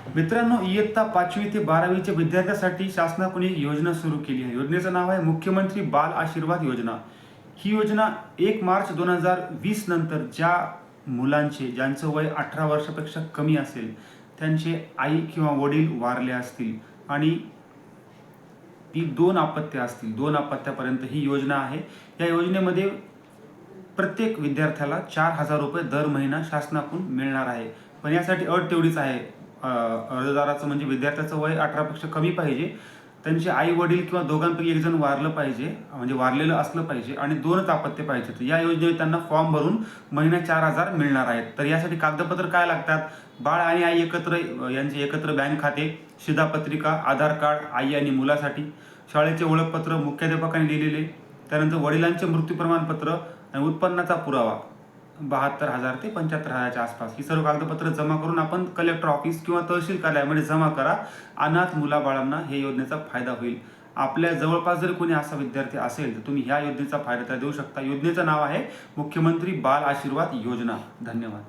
मित्रांनो, इयत्ता 5वी ते 12वीच्या विद्यार्थ्यांसाठी शासनाकडून एक योजना सुरू केली आहे. योजनेचं नाव आहे मुख्यमंत्री बाल आशीर्वाद योजना. ही योजना 1 मार्च 2020 नंतर ज्या मुलांचे ज्यांचं वय 18 वर्षापेक्षा कमी असेल, त्यांचे आई किंवा वडील वारले असतील आणि ती 2 अपत्य असतील, 2 अपत्यापर्यंत ही योजना आहे. या योजनेमध्ये प्रत्येक विद्यार्थ्याला 4,000 रुपये दर महिना शासनाकडून मिळणार आहे. पण यासाठी अट तेवढीच आहे, अर्जदाराचं म्हणजे विद्यार्थ्याचं वय 18 पेक्षा कमी पाहिजे, त्यांचे आई वडील किंवा दोघांपैकी एक जण वारलं पाहिजे, म्हणजे वारलेलं असलं पाहिजे आणि 2च अपत्य पाहिजे. तर या योजनेत त्यांना फॉर्म भरून महिना 4,000 मिळणार आहेत. तर यासाठी कागदपत्र काय लागतात? बाळ आणि आई एकत्र, यांचे एकत्र बँक खाते, शिधापत्रिका, आधार कार्ड आई आणि मुलासाठी, शाळेचे ओळखपत्र मुख्याध्यापकांनी लिहिलेले, त्यानंतर वडिलांचे मृत्यू प्रमाणपत्र आणि उत्पन्नाचा पुरावा 72,000 ते 75,000च्या आसपास. ही सर्व कागदपत्र जमा करून आपण कलेक्टर ऑफिस किंवा तहसील कार्यालयामध्ये जमा करा. अनाथ मुलाबाळांना हे योजनेचा फायदा होईल. आपल्या जवळपास जर कोणी असा विद्यार्थी असेल तर तुम्ही ह्या योजनेचा फायदा देऊ शकता. योजनेचं नाव आहे मुख्यमंत्री बाल आशीर्वाद योजना. धन्यवाद.